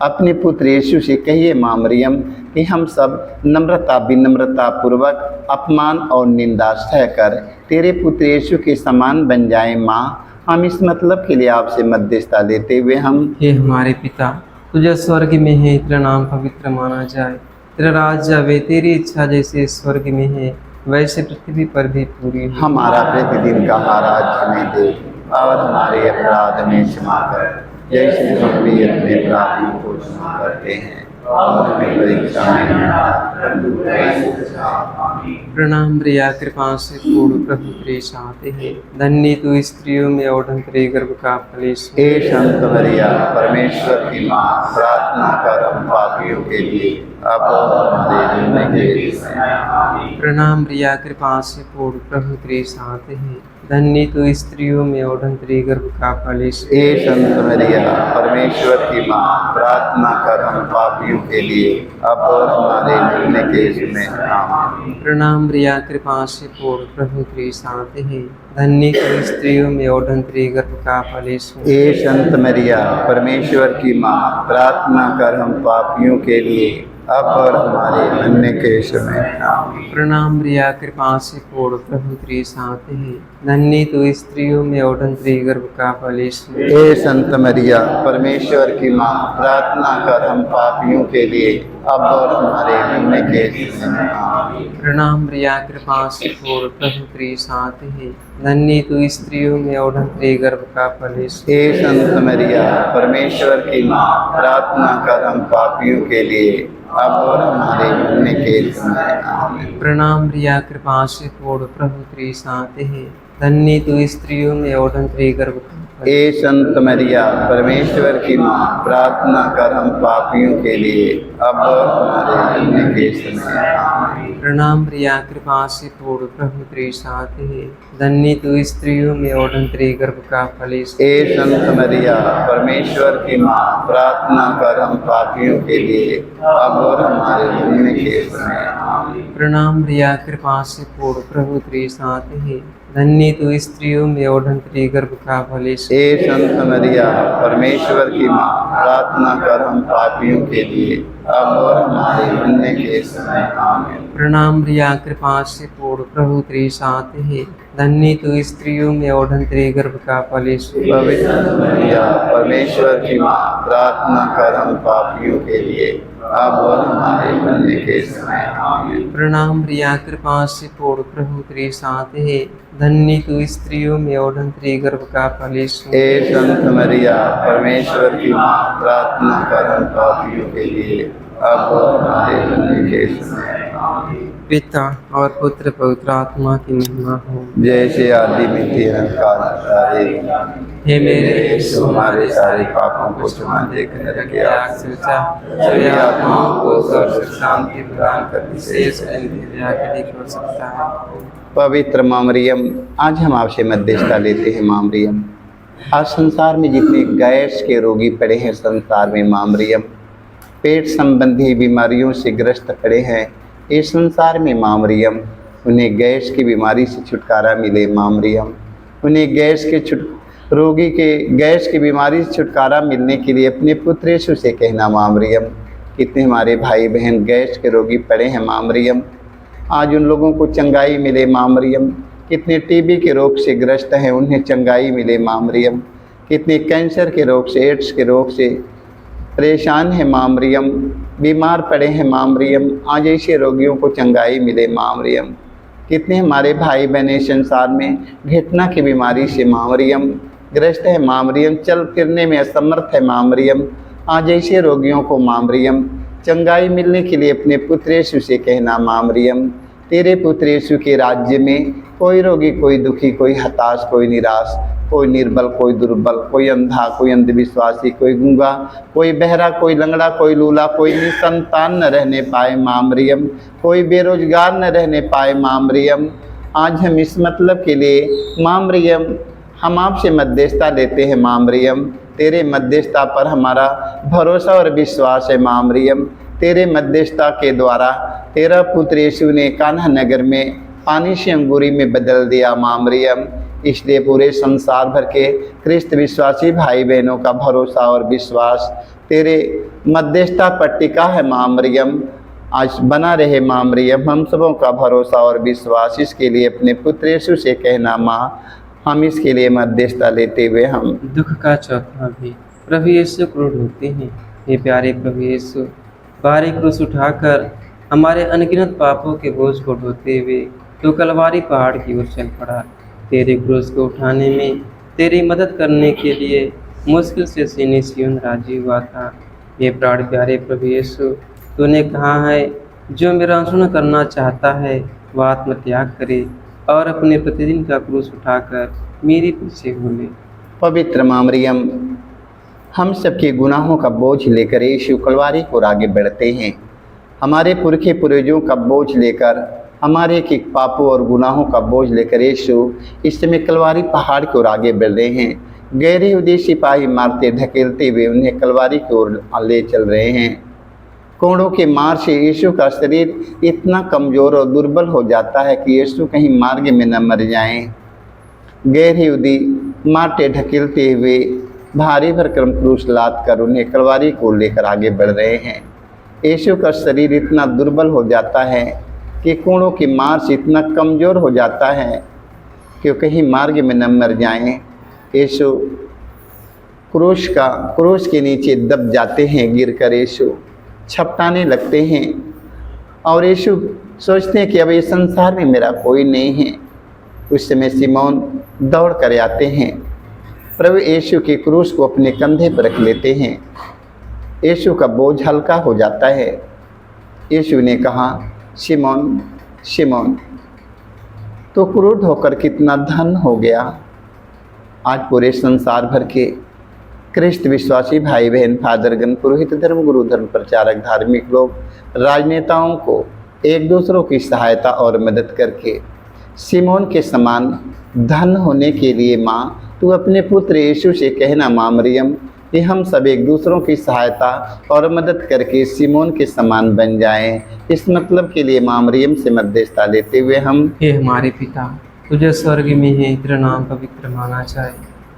अपने पुत्र यीशु से कहिए माँ मरियम कि हम सब नम्रता विनम्रता पूर्वक अपमान और निंदा सहकर तेरे पुत्र यीशु के समान बन जाएं माँ। हम इस मतलब के लिए आपसे मध्यस्थता लेते हुए हम
हे हमारे पिता, तुझे स्वर्ग में है, तेरा नाम पवित्र माना जाए, तेरा राज्य आवे, तेरी इच्छा जैसे स्वर्ग में है वैसे पृथ्वी पर भी पूरी हो।
हमारा प्रतिदिन का आहार हमें दे और हमारे अपराध में क्षमा कर, जैसे हम भी अपने अपराधियों को क्षमा करते हैं, और हमें परीक्षा में न डाल, परंतु बुराई से बचाओ। आमीन।
प्रणाम प्रिया, कृपा से पूर्ण प्रभु तेरे साथ है, धन्य तू स्त्रियों में और धन्य तेरे गर्भ का फल यीशु।
हे संत मरिया, परमेश्वर की माँ, प्रार्थना कर हम पापियों के लिए अब और हमारे मरने के समय। आमीन।
प्रणाम प्रिया, कृपा से पूर्ण प्रभु तेरे साथ है, धन्य तू स्त्रियों में और धन्य तेरे गर्भ का फल यीशु।
हे संत मरिया, परमेश्वर की माँ, प्रार्थना कर हम पापियों के लिए अब और हमारे मरने के समय। आमीन।
प्रणाम प्रिया, कृपा से पूर्ण प्रभु तेरे साथ है, धन्य तू स्त्रियों में और धन्य तेरे गर्भ का फल यीशु।
हे संत मरिया, परमेश्वर की माँ, प्रार्थना कर हम पापियों के लिए अब और हमारे मरने के समय। आमीन।
प्रणाम प्रिया, कृपा से पूर्ण प्रभु तेरे साथ है, धन्य तू स्त्रियों में और धन्य तेरे गर्भ का फल यीशु।
हे संत मरिया, परमेश्वर की माँ, प्रार्थना कर हम पापियों के लिए अब और हमारे मरने के समय। आमीन।
प्रणाम प्रिया, कृपा से पूर्ण प्रभु तेरे साथ है, धन्य तू स्त्रियों में और धन्य तेरे गर्भ का फल यीशु।
हे संत मरिया, परमेश्वर की माँ, प्रार्थना कर हम पापियों के लिए अब और हमारे मरने के समय। आमीन।
प्रणाम प्रिया, कृपा से पूर्ण प्रभु तेरे साथ है, धन्य तू स्त्रियों में और धन्य तेरे गर्भ का फल।
हे संत मरिया, परमेश्वर की माँ, प्रार्थना कर हम पापियों के लिए अब और हमारे मरने के समय। आमीन।
प्रणाम प्रिया, कृपा से पूर्ण प्रभु तेरे साथ है, धन्य तू स्त्रियों में और धन्य तेरे गर्भ का फल यीशु।
हे संत मरिया, परमेश्वर की माँ, प्रार्थना कर हम पापियों के लिए अब और हमारे मरने के समय। आमीन। आमीन।
प्रणाम रिया कृपा से पूर्ण प्रभु तेरे साथ है, धन्य तू स्त्रियों में और धन्य तेरे गर्भ का फल यीशु।
हे संत मरिया परमेश्वर की माँ, प्रार्थना कर हम पापियों के लिए अब और हमारे मरने के समय आमीन।
प्रणाम रिया कृपा से पूर्ण प्रभु तेरे साथ है, धन्य तू स्त्रियों में और धन्य तेरे गर्भ का फल यीशु।
पवित्र मरिया परमेश्वर की माँ, प्रार्थना कर हम पापियों के लिए अब और हमारे मरने के समय आमीन।
प्रणाम रिया कृपा से पूर्ण प्रभु तेरे साथ है, धन्य तू स्त्रियों में और धन्य तेरे गर्भ का फल यीशु।
हे संत मरिया परमेश्वर की माँ, प्रार्थना कर हम पापियों के लिए अब और हमारे मरने के समय आमीन।
पिता और पुत्र पवित्र आत्मा की महिमा हो।
जैसे आदि में थी अनंतकाल सारे
हे मेरे
यीशु, हमारे सारे पापों को क्षमा देकर नरक के आग से सभी आत्माओं को स्वर्ग से शांति प्रदान कर विशेष
हो सकता है।
पवित्र माँ मरियम, आज हम आपसे मध्यस्थता लेते हैं माँ मरियम। आज संसार में जितने गैस के रोगी पड़े हैं संसार में माँ मरियम, पेट संबंधी बीमारियों से ग्रस्त पड़े हैं इस संसार में माँ मरियम, उन्हें गैस की बीमारी से छुटकारा मिले माँ मरियम। उन्हें रोगी के गैस की बीमारी से छुटकारा मिलने के लिए अपने पुत्र यीशु से कहना माँ मरियम। कितने हमारे भाई बहन गैस के रोगी पड़े हैं माँ मरियम, आज उन लोगों को चंगाई मिले माँ मरियम। कितने टीबी के रोग से ग्रस्त हैं, उन्हें चंगाई मिले माँ मरियम। कितने कैंसर के रोग से, एड्स के रोग से परेशान है माँ मरियम, बीमार पड़े हैं माँ मरियम, आज ऐसे रोगियों को चंगाई मिले माँ मरियम। कितने हमारे भाई बहने संसार में घुटना की बीमारी से माँ मरियम ग्रस्त है माँ मरियम, चल फिरने में असमर्थ है माँ मरियम, आज ऐसे रोगियों को माँ मरियम चंगाई मिलने के लिए अपने पुत्र यीशु से कहना माँ मरियम। तेरे पुत्र यीशु के राज्य में कोई रोगी, कोई दुखी, कोई हताश, कोई निराश, कोई निर्बल, कोई दुर्बल, कोई अंधा, कोई अंधविश्वासी, कोई गूंगा, कोई बहरा, कोई लंगड़ा, कोई लूला, कोई निसंतान न रहने पाए माँ मरियम, कोई बेरोजगार न रहने पाए माँ मरियम। आज हम इस मतलब के लिए माँ मरियम हम आपसे मध्यस्थता लेते हैं माँ मरियम। तेरे मध्यस्थता पर हमारा भरोसा और विश्वास है माँ मरियम। तेरे मध्यस्थता के द्वारा तेरा पुत्र यीशु ने कान्हा नगर में पानी से अंगूरी में बदल दिया माँ मरियम। इसलिए पूरे संसार भर के ख्रिस्त विश्वासी भाई बहनों का भरोसा और विश्वास तेरे मध्यस्थता पर टिका है माँ मरियम। आज बना रहे माँ मरियम हम सबों का भरोसा और विश्वास। इसके लिए अपने पुत्र यीशु से कहना माँ, हम इसके लिए मध्यस्थता लेते हुए हम
दुख का चौथा भी प्रभु यीशु क्रूर होते हैं। ये प्यारे प्रभु यीशु भारी क्रूस उठाकर हमारे अनगिनत पापों के बोझ को ढोते हुए तो कलवारी पहाड़ की ओर चल पड़ा। तेरे क्रूस को उठाने में तेरी मदद करने के लिए मुश्किल से सीने सियोन राजी हुआ था। ये प्राण प्यारे प्रभु यीशु, तूने कहा है जो मेरा अनुसरण करना चाहता है वह आत्मत्याग करे और अपने प्रतिदिन का क्रूस उठाकर मेरे पीछे हो ले।
पवित्र माँ मरियम, हम सबके गुनाहों का बोझ लेकर यीशु कलवारी को आगे बढ़ते हैं। हमारे पुरखे पूर्वजों का बोझ लेकर, हमारे के पापों और गुनाहों का बोझ लेकर यीशु इस समय कलवारी पहाड़ की ओर आगे बढ़ रहे हैं। गहरे उद्देश्य सिपाही मारते धकेलते हुए उन्हें कलवारी की ओर ले चल रहे हैं। कोड़ों के मार से यीशु का शरीर इतना कमज़ोर और दुर्बल हो जाता है कि यीशु कहीं मार्ग में न मर जाएं। गहरे उदी मारते ढकेलते हुए भारी भरकम क्रूस लाद कर उन्हें कलवारी को लेकर आगे बढ़ रहे हैं। यीशु का शरीर इतना दुर्बल हो जाता है कि कोड़ों की मार से इतना कमज़ोर हो जाता है कि कहीं मार्ग में न मर जाएं। यीशु क्रूस के नीचे दब जाते हैं। गिरकर यीशु छपटाने लगते हैं और यीशु सोचते हैं कि अब इस संसार में मेरा कोई नहीं है। उस समय सिमोन दौड़ कर आते हैं, प्रभु यीशु के क्रूस को अपने कंधे पर रख लेते हैं। यीशु का बोझ हल्का हो जाता है। यीशु ने कहा, सिमोन सिमोन, तो क्रूर होकर कितना धन हो गया। आज पूरे संसार भर के ख्रिस्त विश्वासी भाई बहन, फादरगण, पुरोहित, धर्म गुरु, धर्म प्रचारक, धार्मिक लोग, राजनेताओं को एक दूसरों की सहायता और मदद करके सिमोन के समान धन होने के लिए माँ, तू अपने पुत्र यीशु से कहना माँ मरियम, कि हम सब एक दूसरों की सहायता और मदद करके सिमोन के समान बन जाएं। इस मतलब के लिए माँ मरियम से मध्यस्थता लेते हुए हम
हे हमारे पिता, तुझे स्वर्ग में है, तेरा नाम पवित्र माना जाए,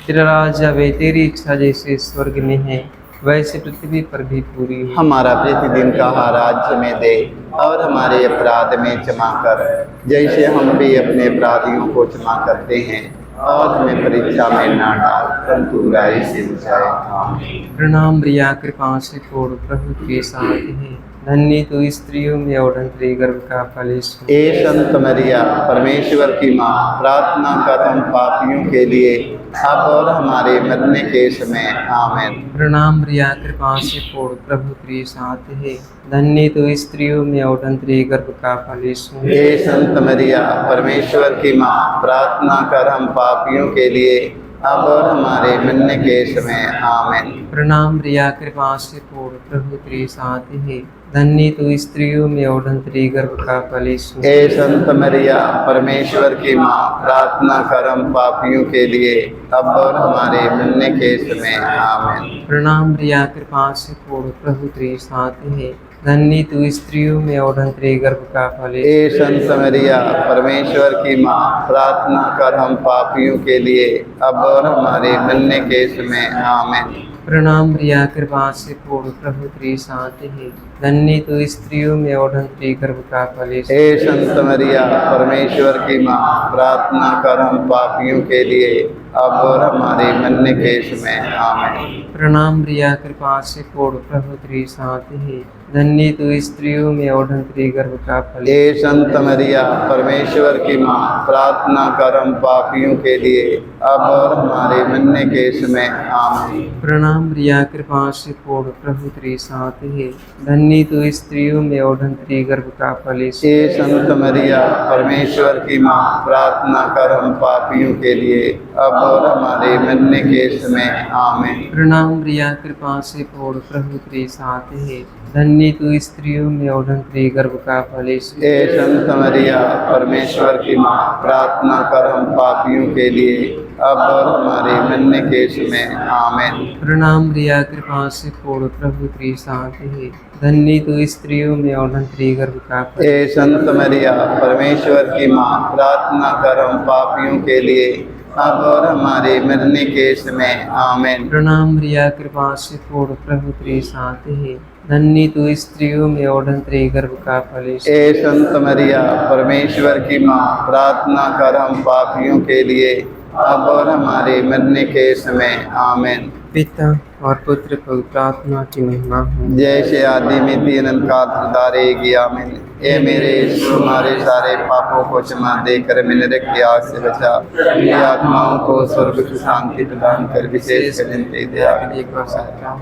तेरा राज आवे, तेरी इच्छा जैसे स्वर्ग में है वैसे पृथ्वी पर भी पूरी हो।
हमारा प्रतिदिन का आहार आज हमें दे और हमारे अपराध में क्षमा कर, जैसे हम भी अपने अपराधियों को क्षमा करते हैं, और हमें परीक्षा में ना डाल परंतु बुराई से बचाए। आमीन।
प्रणाम प्रिया, कृपा से पूर्ण, प्रभु के साथ है, धन्य तू स्त्रियों में और धन्य गर्भ का फल यीशु।
ए संत मरिया, परमेश्वर की माँ, प्रार्थना कर हम पापियों के लिए अब और हमारे मरने के समय। आमीन।
प्रणाम प्रिया, कृपा से पूर्ण, प्रभु के साथ है, धन्य तू स्त्रियों में और धन्य गर्भ का फल यीशु।
हे संत मरिया, परमेश्वर की माँ, प्रार्थना कर हम पापियों के लिए अब और हमारे मरने के समय। आमीन।
प्रणाम प्रिया, कृपा से पूर्ण, प्रभु के साथ है, धन्य तू स्त्रियों में और धन्य गर्भ का फल यीशु।
हे संत मरिया, परमेश्वर की माँ, प्रार्थना कर हम पापियों के लिए अब और हमारे मरने के समय। आमीन।
प्रणाम प्रिया, कृपा से पूर्ण, प्रभु के साथ है, धन्य तू स्त्रियों में और धन्य गर्भ का फल यीशु।
हे संत मरिया, परमेश्वर की माँ, प्रार्थना कर हम पापियों के लिए अब और हमारे मरने के समय। आमीन।
प्रणाम प्रिया, कृपा से पूर्ण, प्रभु के साथ है, धन्य तू स्त्रियों में और धन्य गर्भ का फल यीशु।
हे संत मरिया, परमेश्वर की माँ, प्रार्थना कर हम पापियों के लिए अब और हमारे मरने के समय। आमीन।
प्रणाम प्रिया, कृपा से पूर्ण, प्रभु के साथ है, धन्य तू स्त्रियों में और धन्य गर्भ का फल यीशु।
हे संत मरिया, परमेश्वर की माँ, प्रार्थना कर हम पापियों के लिए अब और हमारे मरने के समय। आमीन।
प्रणाम प्रिया, कृपा से पूर्ण, प्रभु के साथ है, धन्य तू स्त्रियों में और धन्य गर्भ का फल यीशु।
हे संत मरिया, परमेश्वर की माँ, प्रार्थना कर हम पापियों के लिए अब और हमारे मरने के समय। आमीन।
प्रणाम प्रिया, कृपा से पूर्ण, प्रभु के साथ है, धन्य तू स्त्रियों में और धन्य गर्भ का फल यीशु।
हे संत मरिया, परमेश्वर की माँ, प्रार्थना कर हम पापियों के लिए अब और हमारे मरने के समय। आमीन।
प्रणाम प्रिया, कृपा से पूर्ण, प्रभु के साथ है, धन्य तू स्त्रियों में और धन्य गर्भ का फल।
हे संत मरिया, परमेश्वर की माँ, प्रार्थना कर हम पापियों के लिए अब और हमारे मरने के समय। आमीन।
प्रणाम प्रिया, कृपा से पूर्ण, प्रभु के साथ है, धन्य तू स्त्रियों में और धन्य गर्भ का फल यीशु।
हे संत मरिया, परमेश्वर की माँ, प्रार्थना कर हम पापियों के लिए अब और हमारे मरने के समय। आमीन।
पिता और पुत्र पवित्र आत्मा की महिमा हो।
जैसे आदि में थी अनंत काल सदा की। आमीन। ए मेरे यीशु, हमारे सारे पापों को क्षमा देकर मेरे नरक की आग से बचा, मेरी आत्माओं को स्वर्ग की शांति प्रदान कर, विशेष दया।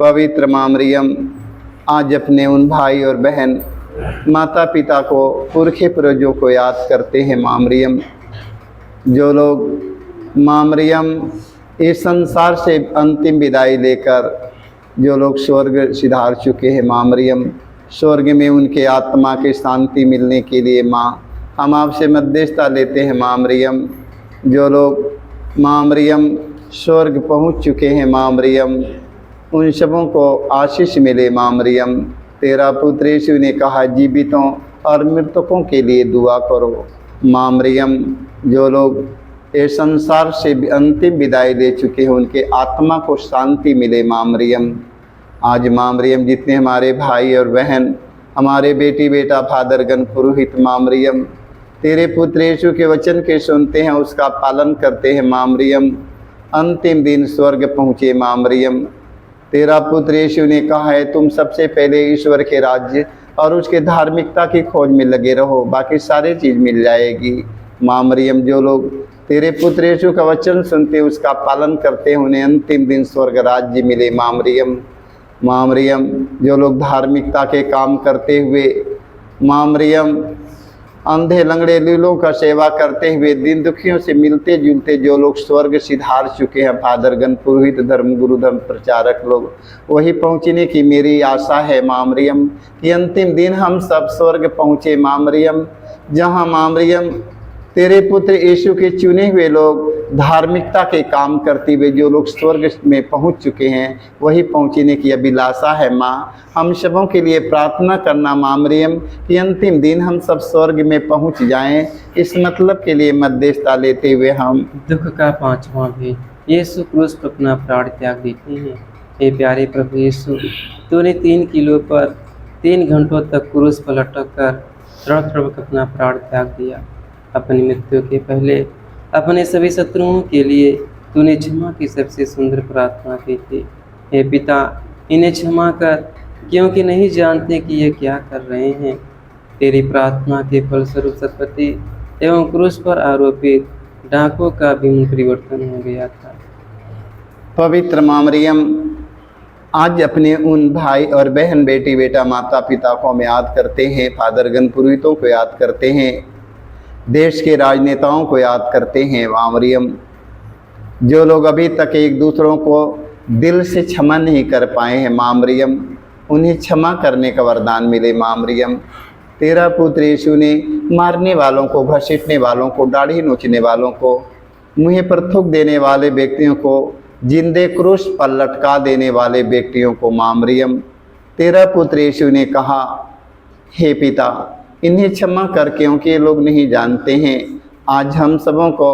पवित्र माँ मरियम, आज अपने उन भाई और बहन, माता पिता को, पुरखे पूर्वजों को याद करते हैं। माँ मरियम, जो लोग माँ मरियम इस संसार से अंतिम विदाई लेकर जो लोग स्वर्ग सिधार चुके हैं, माँ मरियम, स्वर्ग में उनके आत्मा की शांति मिलने के लिए माँ, हम आपसे मध्यस्थता लेते हैं। माँ मरियम, जो लोग माँ मरियम स्वर्ग पहुँच चुके हैं, माँ मरियम, उन सबों को आशीष मिले। माँ मरियम, तेरा पुत्र यीशु ने कहा, जीवितों और मृतकों के लिए दुआ करो। माँ मरियम, जो लोग इस संसार से अंतिम विदाई ले चुके हैं, उनके आत्मा को शांति मिले। माँ मरियम, आज माँ मरियम, जितने हमारे भाई और बहन, हमारे बेटी बेटा फादरगण पुरोहित, माँ मरियम, तेरे पुत्र यीशु के वचन के सुनते हैं, उसका पालन करते हैं। माँ मरियम, अंतिम दिन स्वर्ग पहुँचे। माँ मरियम, तेरा पुत्र यीशु ने कहा है, तुम सबसे पहले ईश्वर के राज्य और उसके धार्मिकता की खोज में लगे रहो, बाकी सारी चीज़ मिल जाएगी। माँ मरियम, जो लोग तेरे पुत्र यीशु का वचन सुनते, उसका पालन करते हैं, उन्हें अंतिम दिन स्वर्ग राज्य मिले। माँ मरियम, माँ मरियम, जो लोग धार्मिकता के काम करते हुए, माँ मरियम, अंधे लंगड़े लीलों का सेवा करते हुए, दिन दुखियों से मिलते जुलते जो लोग स्वर्ग सिधार चुके हैं, फादरगण, पुरोहित, धर्म गुरु, धर्म प्रचारक लोग, वही पहुँचने की मेरी आशा है। माँ मरियम, कि अंतिम दिन हम सब स्वर्ग पहुँचे। माँ मरियम, जहाँ माँ मरियम तेरे पुत्र यीशु के चुने हुए लोग धार्मिकता के काम करते हुए जो लोग स्वर्ग में पहुंच चुके हैं वही पहुंचने की अभिलाषा है माँ। हम सबों के लिए प्रार्थना करना माँ मरियम कि अंतिम दिन हम सब स्वर्ग में पहुंच जाएं। इस मतलब के लिए मध्यस्थता लेते हुए हम
दुख का पांचवा भी यीशु क्रूस पर अपना प्राण त्याग देते हैं। हे प्यारे प्रभु यीशु, तूने 3 किलो पर 3 घंटों तक क्रूस पर लटक कर तड़प अपना प्राण त्याग दिया। अपनी मृत्यु के पहले अपने सभी शत्रुओं के लिए तूने क्षमा की सबसे सुंदर प्रार्थना की थी। हे पिता, इन्हें क्षमा कर, क्योंकि नहीं जानते कि ये क्या कर रहे हैं। तेरी प्रार्थना के फलस्वरूप सतपति एवं क्रूस पर आरोपित डाकों का भी मन परिवर्तन हो गया था।
पवित्र माँ मरियम, आज अपने उन भाई और बहन, बेटी बेटा, माता पिता को हम याद करते हैं, फादरगण पुरोहितों को याद करते हैं, देश के राजनेताओं को याद करते हैं। माँ मरियम, जो लोग अभी तक एक दूसरों को दिल से क्षमा नहीं कर पाए हैं, माँ मरियम उन्हें क्षमा करने का वरदान मिले। माँ मरियम, तेरा पुत्र यीशु ने मारने वालों को, घसीटने वालों को, दाढ़ी नोचने वालों को, मुँह पर थूक देने वाले व्यक्तियों को, जिंदे क्रूस पर लटका देने वाले व्यक्तियों को, माँ मरियम तेरा पुत्र यीशु ने कहा, हे पिता इन्हें क्षमा कर, क्योंकि ये लोग नहीं जानते हैं। आज हम सबों को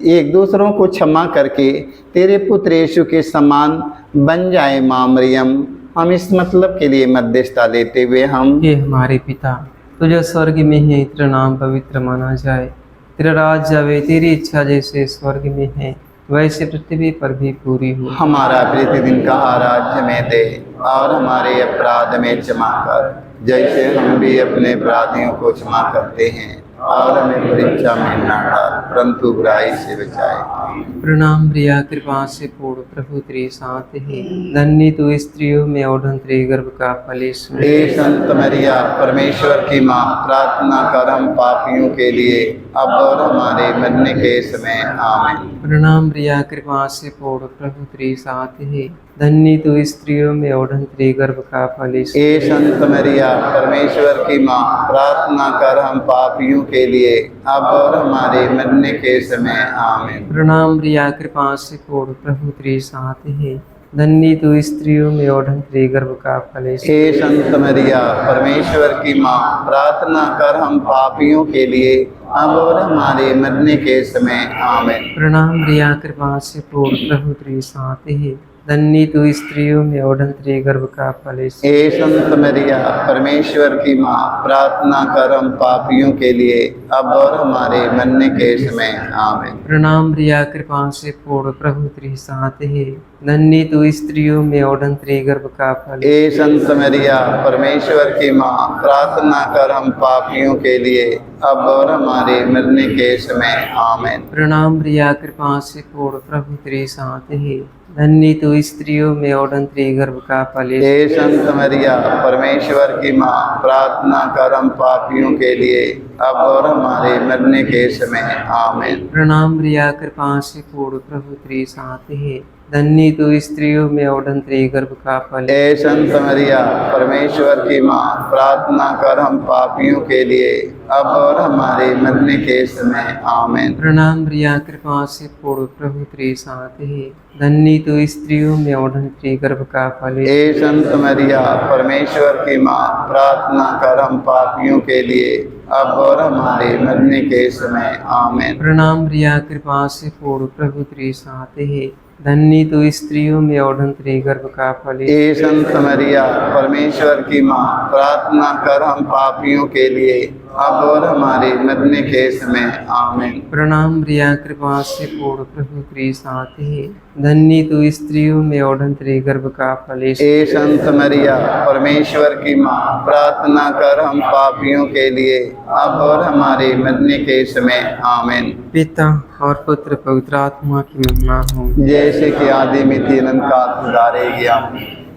एक दूसरों को क्षमा करके तेरे पुत्र यीशु के समान बन जाए। माँ मरियम, हम इस मतलब के लिए मध्यस्थता लेते हुए हम
हे हमारे पिता, तुझे स्वर्ग में है, तेरा नाम पवित्र माना जाए, तेरा राज आवे, तेरी इच्छा जैसे स्वर्ग में है वैसे पृथ्वी पर भी पूरी हो।
हमारा प्रतिदिन का आहार हमें दे, और हमारे अपराध में क्षमा कर, जैसे हम भी अपने अपराधियों को क्षमा करते हैं, और हमें परीक्षा में न डाल, परंतु बुराई से बचाए।
प्रणाम प्रिया, कृपा से पूर्ण, प्रभु तेरे साथ है, धन्य तू स्त्रियों में और धन्य तेरे गर्भ का फल यीशु।
हे संत मरिया, परमेश्वर की माँ, प्रार्थना कर हम पापियों के लिए, अब और हमारे मरने के समय आमीन।
प्रणाम प्रिया, कृपा से पूर्ण, प्रभु तेरे साथ है, धन्य तू स्त्रियों में और धन्य तेरे गर्भ का फल यीशु।
हे संत मरिया, परमेश्वर की माँ, प्रार्थना कर हम पापियों के लिए, अब और हमारे मरने के समय आमीन।
प्रणाम प्रिया, कृपा से पूर्ण, प्रभु तेरे साथ है, धन्य तू स्त्रियों में और धन्य तेरे गर्भ का फल यीशु।
हे संत मरिया, परमेश्वर की माँ, प्रार्थना कर हम पापियों के लिए, अब और हमारे मरने के समय आमीन।
प्रणाम प्रिया, कृपा से पूर्ण, प्रभु तेरे साथ है, धन्य तू स्त्रियों में और धन्य तेरे गर्भ का फल यीशु।
हे संत मरिया, परमेश्वर की माँ, प्रार्थना कर हम पापियों के लिए, अब और हमारे मरने के समय आमीन।
प्रणाम प्रिया, कृपा से पूर्ण, प्रभु तेरे साथ है, धन्य तू स्त्रियों में और धन्य तेरे गर्भ का फल।
हे संत मरिया, परमेश्वर की माँ, प्रार्थना कर हम पापियों के लिए, अब और हमारे मरने के समय आमीन।
प्रणाम प्रिया, कृपा से पूर्ण, प्रभु तेरे साथ है, धन्य तू स्त्रियों में और धन्य तेरे गर्भ का फल।
हे संत मरिया, परमेश्वर की माँ, प्रार्थना कर हम पापियों के लिए, अब और हमारे मरने के समय आमीन।
प्रणाम प्रिया, कृपा से पूर्ण, प्रभु तेरे साथ है, धन्य तू स्त्रियों में और धन्य तेरे गर्भ का फल।
हे संत मरिया, परमेश्वर की माँ, प्रार्थना कर हम पापियों के लिए, अब और हमारे मरने के समय आमीन।
प्रणाम प्रिया, कृपा से पूर्ण, प्रभु तेरे साथ है, धन्य तू स्त्रियों में और धन्य तेरे गर्भ का फल।
हे संत मरिया, परमेश्वर की माँ, प्रार्थना कर हम पापियों के लिए, अब और हमारे मरने के समय आमीन।
प्रणाम प्रिया, कृपा से पूर्ण, प्रभु तेरे साथ है, धन्य तू स्त्रियों में और धन्य तेरे गर्भ का फल।
हे संत मरिया, परमेश्वर की माँ, प्रार्थना कर हम पापियों के लिए, अब और हमारे मरने के समय आमीन।
प्रणाम प्रिया, कृपा से पूर्ण, प्रभु तेरे साथ है, धन्य तू स्त्रियों में और धन्य तेरे गर्भ का फल।
हे संत मरिया, परमेश्वर की माँ, प्रार्थना कर हम पापियों के लिए, अब और हमारे मरने के समय आमीन।
पिता और पुत्र पवित्र आत्मा की महिमा हो,
जैसे कि आदि में थी, अनंत काल गुजारे गया।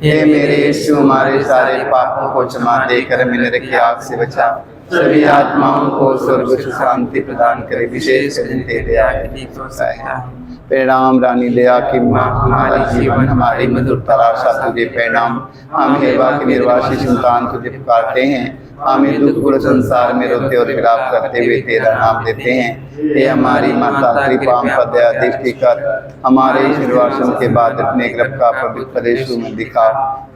हे मेरे यीशु, हमारे सारे पापों को क्षमा देकर हमें नरक की आग से बचा, सभी आत्माओं को स्वर्ग से शांति प्रदान करे, विशेष जिनते दया की है। प्रणाम रानी दया की माँ, हमारे जीवन हमारी मधुर तलाशा तुझे प्रणाम। हम हेवा के निर्वासी संतान तुझे पुकारते हैं, हमें दुखपूर्ण संसार में रोते और विलाप करते हुए तेरा नाम लेते हैं। हे हमारी माता कृपा पर दया दृष्टि कर, हमारे निर्वासन के बाद अपने गर्भ का पवित्र यीशु में दिखा।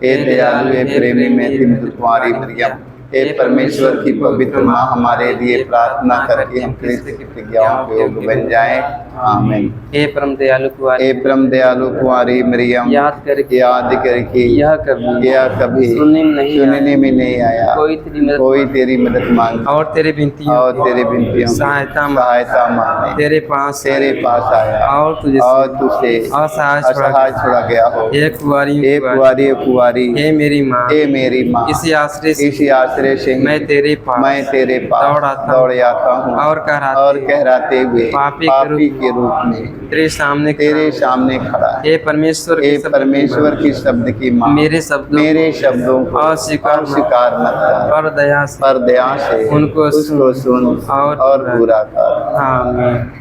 हे दयालु हे प्रेमी में तुम्हारी मरियम, हे परमेश्वर की पवित्र माँ, हमारे लिए प्रार्थना करके हम कृष्ण की प्रतिज्ञाओं के योग्य बन जाएं। आमीन।
हे परम दयालु कुंवारी,
हे परम दयालु कुंवारी मरियम,
याद करके
यह कभी
सुनने
में नहीं आया। कोई तेरी मदद मांगे
और तेरी विनतियों सहायता
मांगे
तेरे पास
आया
और
तुझसे
असहाय
छोड़ा गया हो।
हे
कुंवारी,
हे मेरी माँ,
इसी आश्रय से
मैं तेरे पास
दौड़ आता हूँ
और
कहराते हुए पापी के रूप में
तेरे सामने
खड़ा है।
हे परमेश्वर
की शब्द की माँ, मेरे शब्दों को अस्वीकार मत कर,
पर दया से
उनको सुन और पूरा कर।
आमीन।